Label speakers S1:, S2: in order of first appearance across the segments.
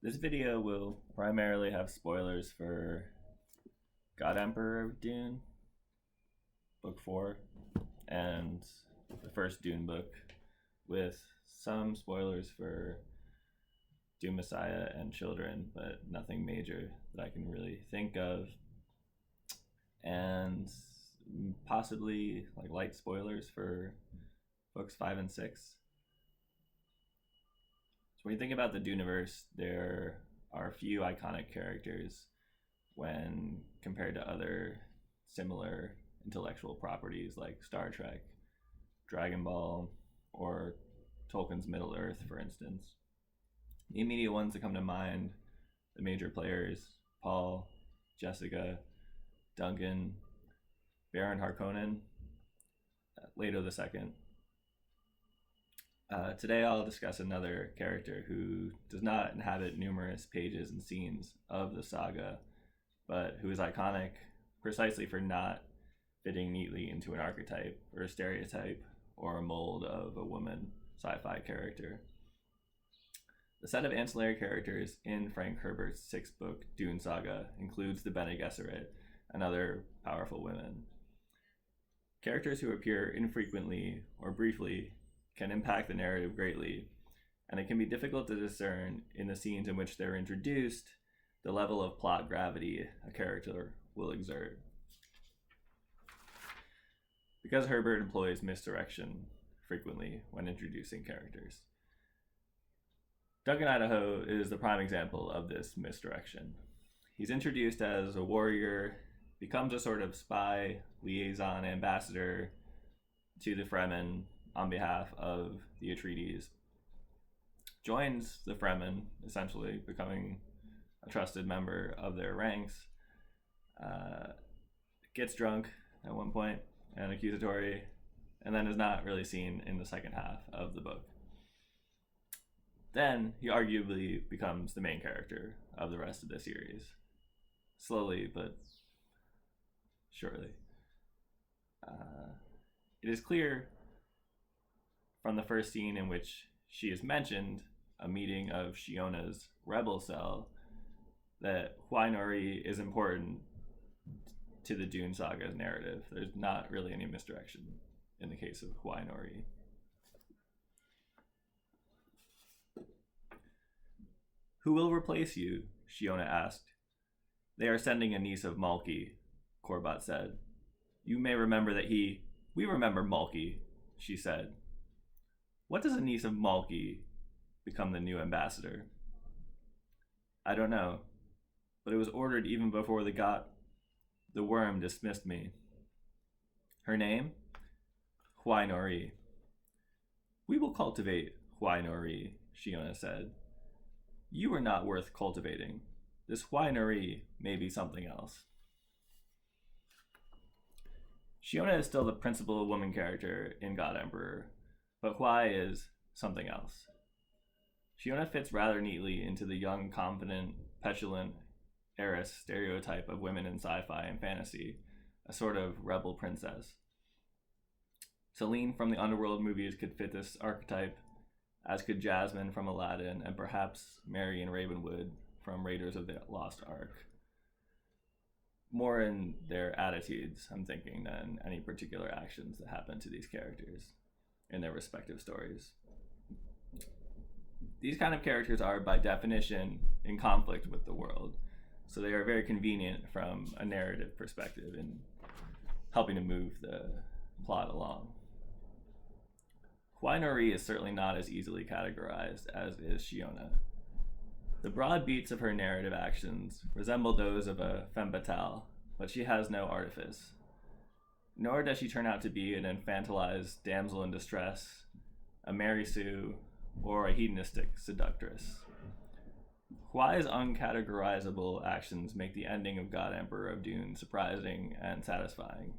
S1: This video will primarily have spoilers for God Emperor of Dune, book 4, and the first Dune book, with some spoilers for Dune Messiah and Children, but nothing major that I can really think of, and possibly like light spoilers for books 5 and 6. When you think about the Duneverse, there are a few iconic characters when compared to other similar intellectual properties like Star Trek, Dragon Ball, or Tolkien's Middle-earth, for instance. The immediate ones that come to mind, the major players, Paul, Jessica, Duncan, Baron Harkonnen, Leto II. Today I'll discuss another character who does not inhabit numerous pages and scenes of the saga, but who is iconic precisely for not fitting neatly into an archetype or a stereotype or a mold of a woman sci-fi character. The set of ancillary characters in Frank Herbert's 6-book Dune saga includes the Bene Gesserit and other powerful women. Characters who appear infrequently or briefly can impact the narrative greatly, and it can be difficult to discern in the scenes in which they're introduced the level of plot gravity a character will exert. Because Herbert employs misdirection frequently when introducing characters. Duncan Idaho is the prime example of this misdirection. He's introduced as a warrior, becomes a sort of spy, liaison, ambassador to the Fremen on behalf of the Atreides, joins the Fremen, essentially becoming a trusted member of their ranks, gets drunk at one point and accusatory, and then is not really seen in the second half of the book. Then he arguably becomes the main character of the rest of the series, slowly but surely. It is clear from the first scene in which she is mentioned, a meeting of Shiona's rebel cell, that Hwi Noree is important to the Dune saga's narrative. There's not really any misdirection in the case of Hwi Noree. Who will replace you? Shiona asked. They are sending a niece of Malki, Korbat said. You may remember that we remember Malki, she said. What does a niece of Malki become the new ambassador? I don't know, but it was ordered even before the worm dismissed me. Her name? Hwi Noree. We will cultivate Hwi Noree, Shiona said. You are not worth cultivating. This Hwi Noree may be something else. Shiona is still the principal woman character in God Emperor, but Hwi is something else. Shiona fits rather neatly into the young, confident, petulant heiress stereotype of women in sci-fi and fantasy, a sort of rebel princess. Celine from the Underworld movies could fit this archetype, as could Jasmine from Aladdin, and perhaps Marion Ravenwood from Raiders of the Lost Ark. More in their attitudes, I'm thinking, than any particular actions that happen to these characters in their respective stories. These kind of characters are, by definition, in conflict with the world, so they are very convenient from a narrative perspective in helping to move the plot along. Hwi Noree is certainly not as easily categorized as is Shiona. The broad beats of her narrative actions resemble those of a femme fatale, but she has no artifice. Nor does she turn out to be an infantilized damsel in distress, a Mary Sue, or a hedonistic seductress. Hwi's uncategorizable actions make the ending of God Emperor of Dune surprising and satisfying.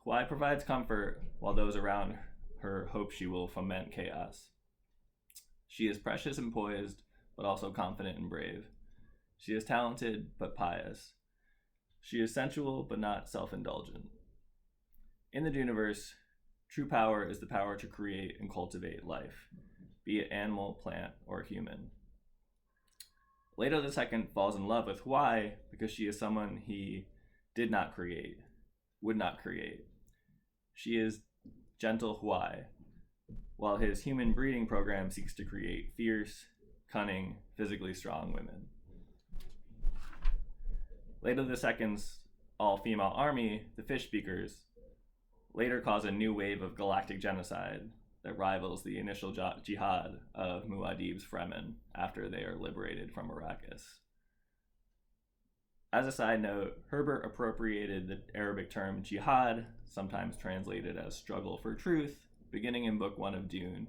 S1: Hwi provides comfort while those around her hope she will foment chaos. She is precious and poised, but also confident and brave. She is talented, but pious. She is sensual, but not self-indulgent. In the Duneverse, true power is the power to create and cultivate life, be it animal, plant, or human. Leto II falls in love with Hwi because she is someone he did not create, would not create. She is gentle Hwi, while his human breeding program seeks to create fierce, cunning, physically strong women. Leto II's all-female army, the Fish Speakers, later cause a new wave of galactic genocide that rivals the initial jihad of Muad'Dib's Fremen after they are liberated from Arrakis. As a side note, Herbert appropriated the Arabic term jihad, sometimes translated as struggle for truth, beginning in Book 1 of Dune,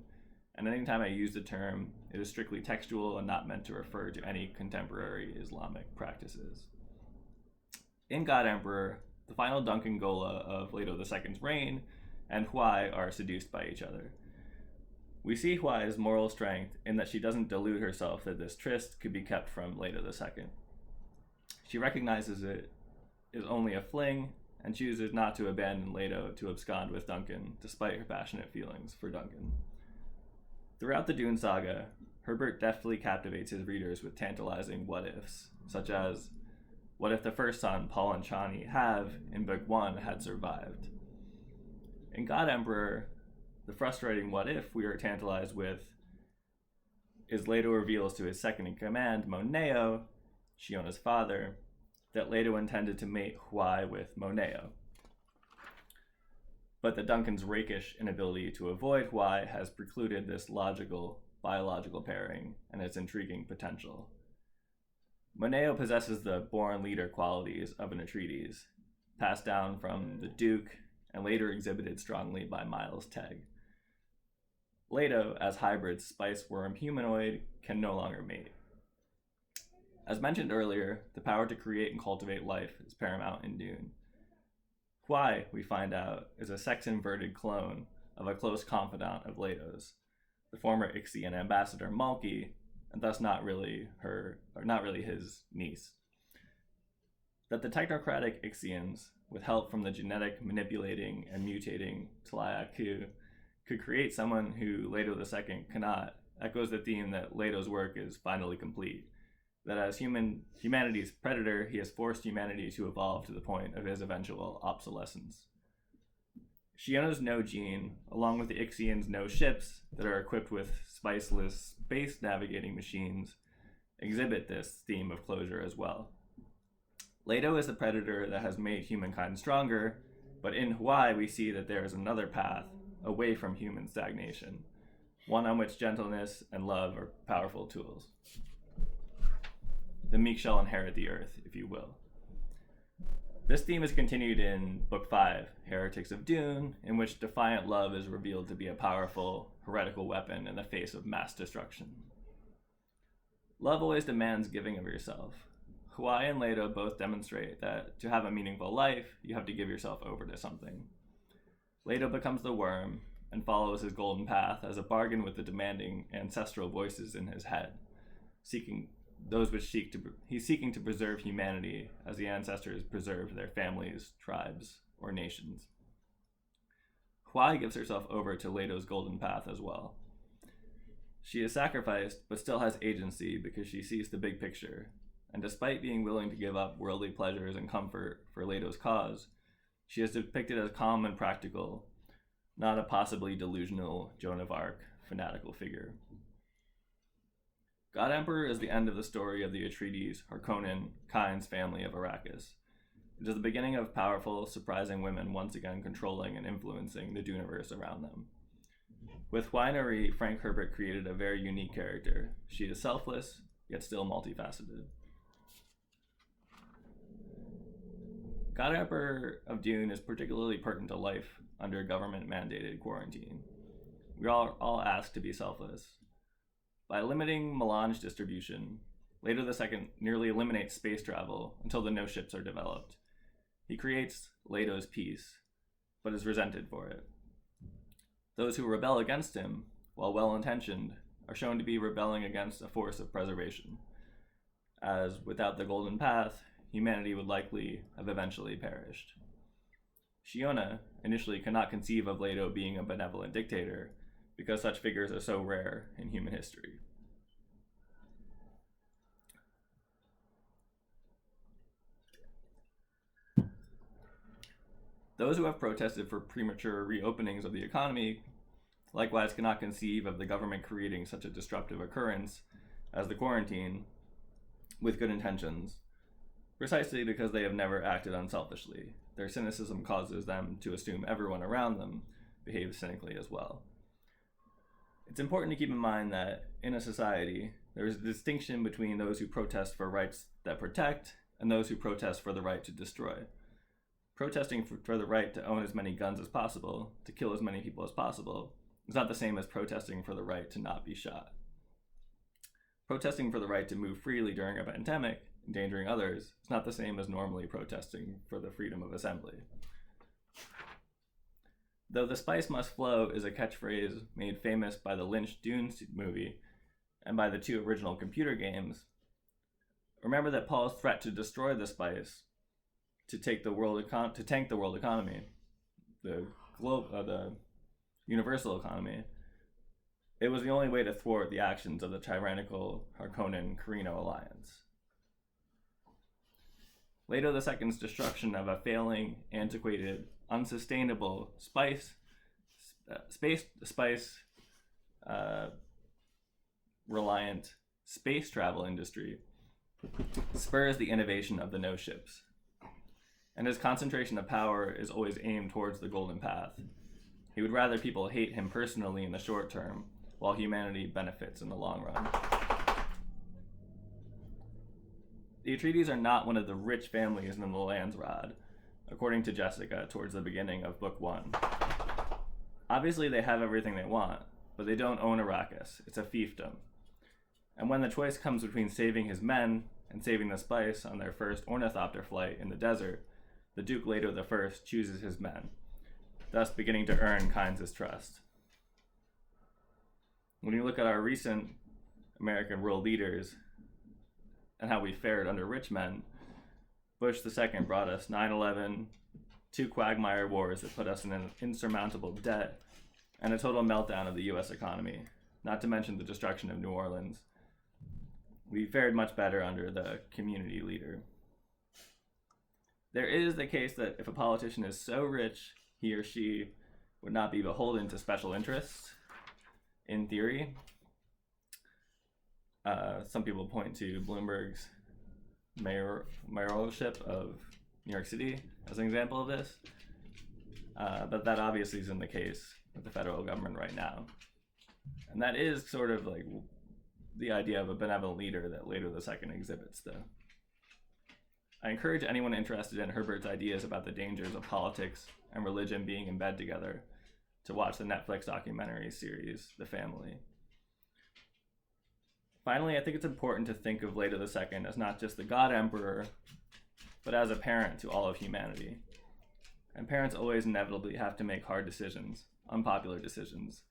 S1: and anytime I use the term, it is strictly textual and not meant to refer to any contemporary Islamic practices. In God Emperor, the final Duncan Gola of Leto II's reign and Hwi are seduced by each other. We see Hwi's moral strength in that she doesn't delude herself that this tryst could be kept from Leto II. She recognizes it is only a fling and chooses not to abandon Leto to abscond with Duncan, despite her passionate feelings for Duncan. Throughout the Dune saga, Herbert deftly captivates his readers with tantalizing what-ifs, such as, what if the first son, Paul and Chani, have, in Book 1, had survived? In God Emperor, the frustrating what-if we are tantalized with is Leto reveals to his second-in-command, Moneo, Shiona's father, that Leto intended to mate Hwi with Moneo. But that Duncan's rakish inability to avoid Hwi has precluded this logical, biological pairing and its intriguing potential. Moneo possesses the born leader qualities of an Atreides, passed down from the Duke and later exhibited strongly by Miles Tegg. Leto, as hybrid Spiceworm humanoid, can no longer mate. As mentioned earlier, the power to create and cultivate life is paramount in Dune. Hwi, we find out, is a sex-inverted clone of a close confidant of Leto's, the former Ixian ambassador Malki, and thus not really his niece. That the technocratic Ixians, with help from the genetic manipulating and mutating Tlayaku, could create someone who Leto II cannot, echoes the theme that Leto's work is finally complete. That as humanity's predator, he has forced humanity to evolve to the point of his eventual obsolescence. Shiona's no gene, along with the Ixians' no ships that are equipped with spiceless space navigating machines, exhibit this theme of closure as well. Leto is the predator that has made humankind stronger, but in Hwi we see that there is another path away from human stagnation, one on which gentleness and love are powerful tools. The meek shall inherit the earth, if you will. This theme is continued in Book 5, Heretics of Dune, in which defiant love is revealed to be a powerful, heretical weapon in the face of mass destruction. Love always demands giving of yourself. Hwi and Leto both demonstrate that to have a meaningful life, you have to give yourself over to something. Leto becomes the worm and follows his golden path as a bargain with the demanding ancestral voices in his head, he's seeking to preserve humanity as the ancestors preserved their families, tribes, or nations. Hwi gives herself over to Leto's golden path as well. She is sacrificed, but still has agency because she sees the big picture, and despite being willing to give up worldly pleasures and comfort for Leto's cause, she is depicted as calm and practical, not a possibly delusional Joan of Arc fanatical figure. God Emperor is the end of the story of the Atreides, Harkonnen, Kynes family of Arrakis. It is the beginning of powerful, surprising women once again controlling and influencing the Duneverse around them. With Hwi Noree, Frank Herbert created a very unique character. She is selfless, yet still multifaceted. God Emperor of Dune is particularly pertinent to life under government-mandated quarantine. We are all asked to be selfless. By limiting melange distribution, Leto II nearly eliminates space travel until the no ships are developed. He creates Leto's peace, but is resented for it. Those who rebel against him, while well-intentioned, are shown to be rebelling against a force of preservation, as without the Golden Path, humanity would likely have eventually perished. Shiona initially could not conceive of Leto being a benevolent dictator, because such figures are so rare in human history. Those who have protested for premature reopenings of the economy likewise cannot conceive of the government creating such a disruptive occurrence as the quarantine with good intentions, precisely because they have never acted unselfishly. Their cynicism causes them to assume everyone around them behaves cynically as well. It's important to keep in mind that in a society, there is a distinction between those who protest for rights that protect and those who protest for the right to destroy. Protesting for the right to own as many guns as possible, to kill as many people as possible, is not the same as protesting for the right to not be shot. Protesting for the right to move freely during a pandemic, endangering others, is not the same as normally protesting for the freedom of assembly. Though the spice must flow is a catchphrase made famous by the Lynch Dune movie and by the 2 original computer games, remember that Paul's threat to destroy the spice, to tank the world economy, the universal economy, it was the only way to thwart the actions of the tyrannical Harkonnen-Carino alliance. Leto II's destruction of a failing, antiquated, unsustainable reliant space travel industry spurs the innovation of the no ships, and his concentration of power is always aimed towards the golden path. He would rather people hate him personally in the short term, while humanity benefits in the long run. The Atreides are not one of the rich families in the Landsrod, according to Jessica towards the beginning of Book 1. Obviously they have everything they want, but they don't own Arrakis. It's a fiefdom. And when the choice comes between saving his men and saving the spice on their first ornithopter flight in the desert, the Duke Leto I chooses his men, thus beginning to earn Kynes' trust. When you look at our recent American world leaders and how we fared under rich men, Bush II brought us 9/11, 2 quagmire wars that put us in an insurmountable debt, and a total meltdown of the U.S. economy, not to mention the destruction of New Orleans. We fared much better under the community leader. There is the case that if a politician is so rich, he or she would not be beholden to special interests, in theory. Some people point to Bloomberg's mayoralship of New York City as an example of this, but that obviously isn't the case with the federal government right now. And that is sort of like the idea of a benevolent leader that Leto II exhibits, though. I encourage anyone interested in Herbert's ideas about the dangers of politics and religion being in bed together to watch the Netflix documentary series, The Family. Finally, I think it's important to think of Leto II as not just the God Emperor, but as a parent to all of humanity. And parents always inevitably have to make hard decisions, unpopular decisions.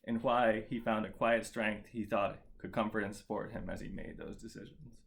S1: In Hwi, he found a quiet strength he thought could comfort and support him as he made those decisions.